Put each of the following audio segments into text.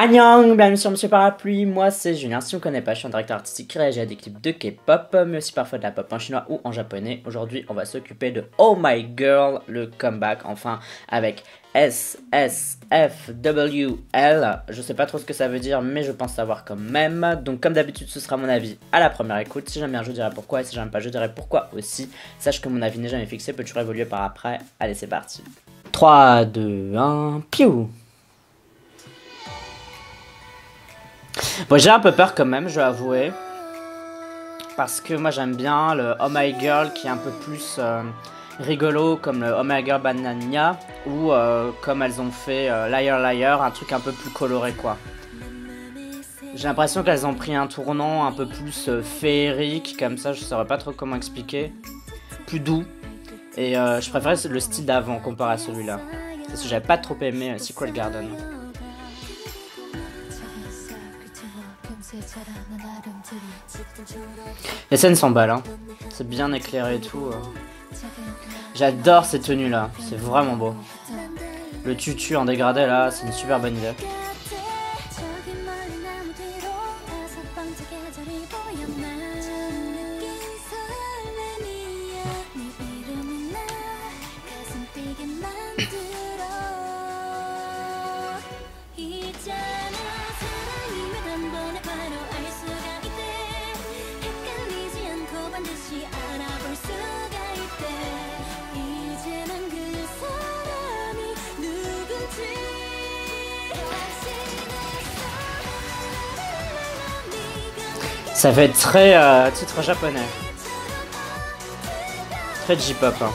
Annyeong, bienvenue sur Monsieur Parapluie, moi c'est Julien, si on ne connaît pas, je suis un directeur artistique qui réagit à des clips de K-pop, mais aussi parfois de la pop en chinois ou en japonais. Aujourd'hui, on va s'occuper de Oh My Girl, le comeback, enfin, avec SSFWL. Je sais pas trop ce que ça veut dire, mais je pense savoir quand même. Donc comme d'habitude, ce sera mon avis à la première écoute. Si j'aime bien, je dirai pourquoi, et si j'aime pas, je dirai pourquoi aussi. Sache que mon avis n'est jamais fixé, peut toujours évoluer par après. Allez, c'est parti. 3, 2, 1, piou. Bon, j'ai un peu peur quand même, je dois avouer. Parce que moi j'aime bien le Oh My Girl qui est un peu plus rigolo, comme le Oh My Girl Banania, ou comme elles ont fait Liar Liar, un truc un peu plus coloré quoi. J'ai l'impression qu'elles ont pris un tournant un peu plus féerique, comme ça, je saurais pas trop comment expliquer. Plus doux. Et je préférais le style d'avant comparé à celui-là. Parce que j'avais pas trop aimé Secret Garden. Les scènes sont belles, hein. C'est bien éclairé et tout. J'adore ces tenues là, c'est vraiment beau. Le tutu en dégradé là, c'est une super bonne idée. Ça fait très titre japonais. Très J-pop. Hein.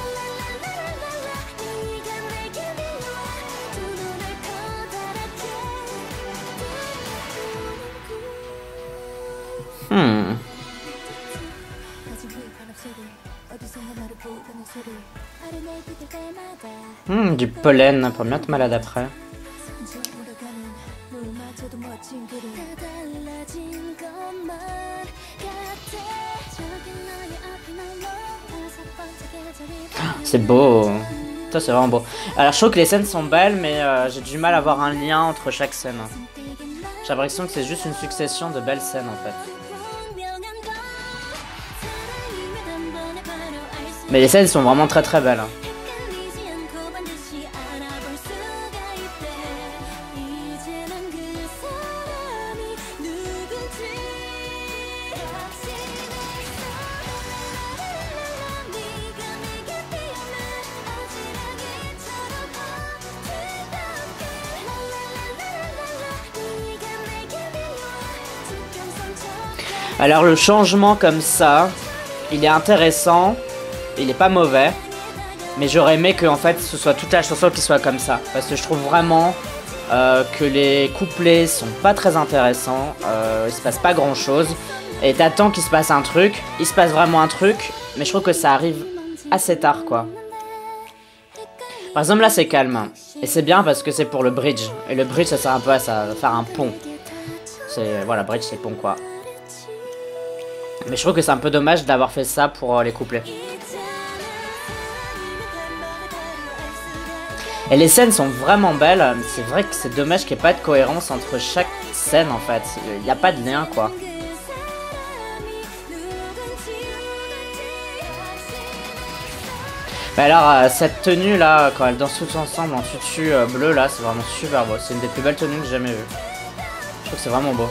Du pollen, pour bien être malade après. C'est beau. Ça c'est vraiment beau. Alors je trouve que les scènes sont belles, mais j'ai du mal à avoir un lien entre chaque scène. J'ai l'impression que c'est juste une succession de belles scènes en fait. Mais les scènes sont vraiment très très belles. Alors le changement comme ça, il est intéressant, il est pas mauvais, mais j'aurais aimé que en fait ce soit toute la chanson qui soit comme ça, parce que je trouve vraiment que les couplets sont pas très intéressants, il se passe pas grand chose, et t'attends qu'il se passe un truc, il se passe vraiment un truc, mais je trouve que ça arrive assez tard quoi. Par exemple là c'est calme, et c'est bien parce que c'est pour le bridge, et le bridge ça sert un peu à ça, à faire un pont. Voilà, bridge c'est pont quoi. Mais je trouve que c'est un peu dommage d'avoir fait ça pour les couplets. Et les scènes sont vraiment belles, mais c'est vrai que c'est dommage qu'il n'y ait pas de cohérence entre chaque scène en fait. Il n'y a pas de lien quoi. Mais alors cette tenue là, quand elles dansent toutes ensemble en tutu bleu là, c'est vraiment super beau. C'est une des plus belles tenues que j'ai jamais vues. Je trouve que c'est vraiment beau.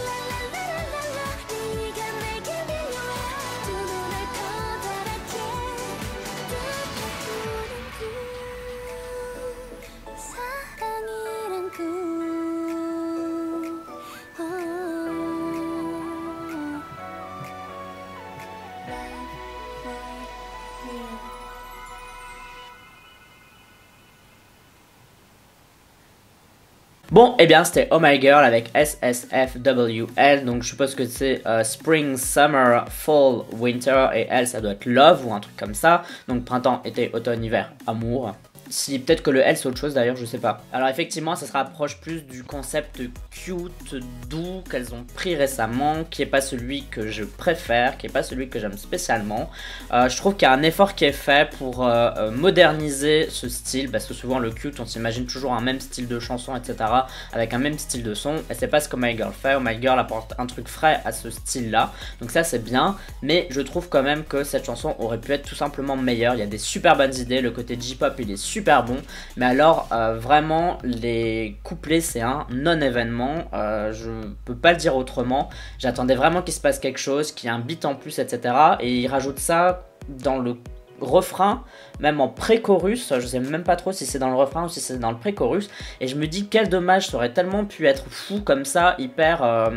Bon, et bien c'était Oh My Girl avec SSFWL, donc je suppose que c'est Spring, Summer, Fall, Winter, et elle ça doit être Love ou un truc comme ça, donc printemps, été, automne, hiver, amour. Si peut-être que le L c'est autre chose d'ailleurs, je sais pas. Alors effectivement ça se rapproche plus du concept cute, doux qu'elles ont pris récemment, qui est pas celui que je préfère, qui est pas celui que j'aime spécialement. Je trouve qu'il y a un effort qui est fait pour moderniser ce style, parce que souvent le cute on s'imagine toujours un même style de chanson etc. avec un même style de son, et c'est pas ce que Oh My Girl fait. Oh My Girl apporte un truc frais à ce style là, donc ça c'est bien, mais je trouve quand même que cette chanson aurait pu être tout simplement meilleure. Il y a des super bonnes idées, le côté J-pop il est super bon, mais alors vraiment les couplets c'est un non-événement, je peux pas le dire autrement. J'attendais vraiment qu'il se passe quelque chose, qu'il y ait un beat en plus etc. et il rajoute ça dans le refrain, même en pré-chorus, je sais même pas trop si c'est dans le refrain ou si c'est dans le pré-chorus, et je me dis quel dommage, ça aurait tellement pu être fou comme ça, hyper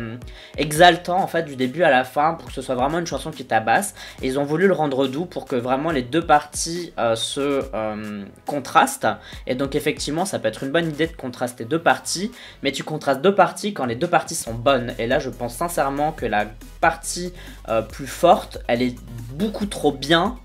exaltant en fait du début à la fin, pour que ce soit vraiment une chanson qui tabasse, et ils ont voulu le rendre doux pour que vraiment les deux parties se contrastent, et donc effectivement ça peut être une bonne idée de contraster deux parties, mais tu contrastes deux parties quand les deux parties sont bonnes, et là je pense sincèrement que la partie plus forte, elle est beaucoup trop bien,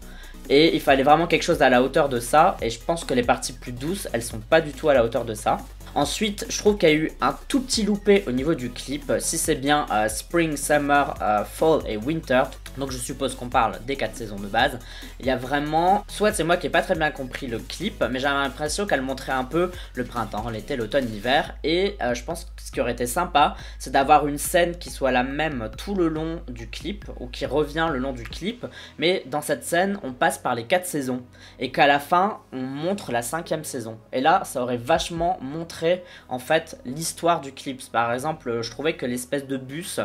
et il fallait vraiment quelque chose à la hauteur de ça, et je pense que les parties plus douces, elles sont pas du tout à la hauteur de ça. Ensuite, je trouve qu'il y a eu un tout petit loupé au niveau du clip, si c'est bien Spring, Summer, Fall et Winter, donc je suppose qu'on parle des 4 saisons de base. Il y a vraiment, soit c'est moi qui n'ai pas très bien compris le clip, mais j'avais l'impression qu'elle montrait un peu le printemps, l'été, l'automne, l'hiver, et je pense que ce qui aurait été sympa, c'est d'avoir une scène qui soit la même tout le long du clip, ou qui revient le long du clip, mais dans cette scène, on passe par les 4 saisons, et qu'à la fin, on montre la 5e saison. Et là, ça aurait vachement montré en fait l'histoire du clip. Par exemple, je trouvais que l'espèce de bus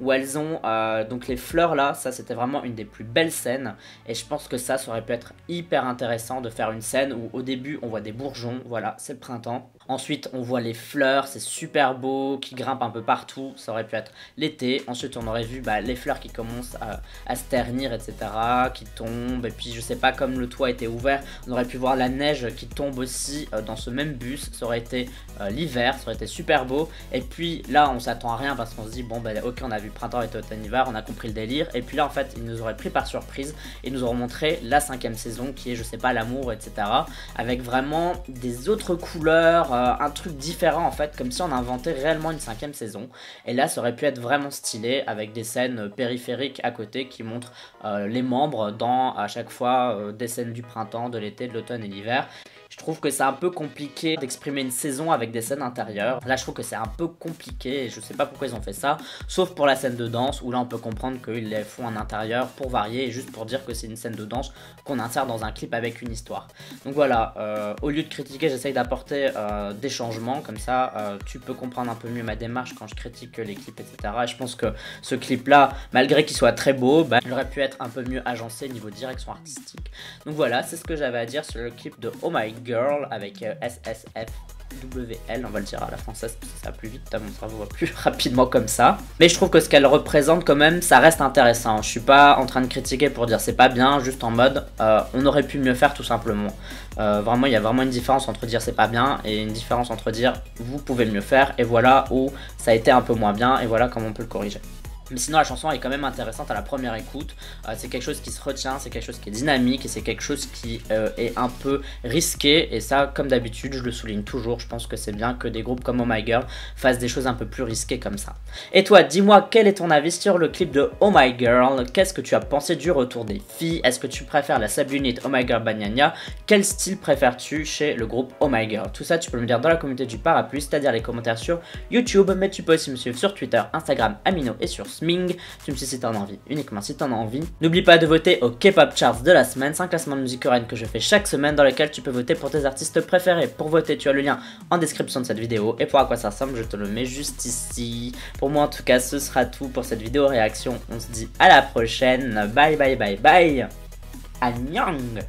où elles ont donc les fleurs là, ça c'était vraiment une des plus belles scènes, et je pense que ça aurait pu être hyper intéressant de faire une scène où au début on voit des bourgeons, voilà, c'est le printemps. Ensuite on voit les fleurs, c'est super beau, qui grimpent un peu partout, ça aurait pu être l'été. Ensuite on aurait vu les fleurs qui commencent à se ternir etc, qui tombent, et puis je sais pas, comme le toit était ouvert, on aurait pu voir la neige qui tombe aussi dans ce même bus, ça aurait été l'hiver, ça aurait été super beau. Et puis là on s'attend à rien parce qu'on se dit bon ok, on a vu printemps, été, automne, hiver, on a compris le délire, et puis là en fait ils nous auraient pris par surprise et nous auraient montré la 5e saison qui est je sais pas l'amour etc, avec vraiment des autres couleurs, un truc différent en fait, comme si on inventait réellement une 5e saison. Et là ça aurait pu être vraiment stylé avec des scènes périphériques à côté qui montrent les membres dans à chaque fois des scènes du printemps, de l'été, de l'automne et l'hiver. Je trouve que c'est un peu compliqué d'exprimer une saison avec des scènes intérieures. Là je trouve que c'est un peu compliqué et je sais pas pourquoi ils ont fait ça, sauf pour la scène de danse où là on peut comprendre qu'ils les font en intérieur pour varier et juste pour dire que c'est une scène de danse qu'on insère dans un clip avec une histoire. Donc voilà, au lieu de critiquer, j'essaye d'apporter des changements, comme ça tu peux comprendre un peu mieux ma démarche quand je critique les clips etc. Et je pense que ce clip là, malgré qu'il soit très beau, il aurait pu être un peu mieux agencé niveau direction artistique. Donc voilà, c'est ce que j'avais à dire sur le clip de Oh My Girl avec SSFWL, on va le dire à la française parce que ça va plus vite, mon cerveau va plus rapidement comme ça. Mais je trouve que ce qu'elle représente quand même, ça reste intéressant. Je suis pas en train de critiquer pour dire c'est pas bien, juste en mode on aurait pu mieux faire tout simplement. Vraiment il y a vraiment une différence entre dire c'est pas bien et une différence entre dire vous pouvez mieux faire, et voilà où ça a été un peu moins bien et voilà comment on peut le corriger. Mais sinon la chanson est quand même intéressante à la première écoute, c'est quelque chose qui se retient, c'est quelque chose qui est dynamique et c'est quelque chose qui est un peu risqué, et ça comme d'habitude je le souligne toujours, je pense que c'est bien que des groupes comme Oh My Girl fassent des choses un peu plus risquées comme ça. Et toi dis-moi quel est ton avis sur le clip de Oh My Girl, qu'est-ce que tu as pensé du retour des filles, est-ce que tu préfères la subunit Oh My Girl Banania, quel style préfères-tu chez le groupe Oh My Girl? Tout ça tu peux me le dire dans la communauté du parapluie, c'est-à-dire les commentaires sur YouTube, mais tu peux aussi me suivre sur Twitter, Instagram, Amino et sur Sming. Tu me suis si t'en as envie, uniquement si t'en as envie. N'oublie pas de voter au K-pop charts de la semaine, c'est un classement de musique coréenne que je fais chaque semaine dans lequel tu peux voter pour tes artistes préférés. Pour voter, tu as le lien en description de cette vidéo, et pour à quoi ça ressemble, je te le mets juste ici. Pour moi en tout cas, ce sera tout pour cette vidéo réaction. On se dit à la prochaine, bye bye bye bye. Annyeong.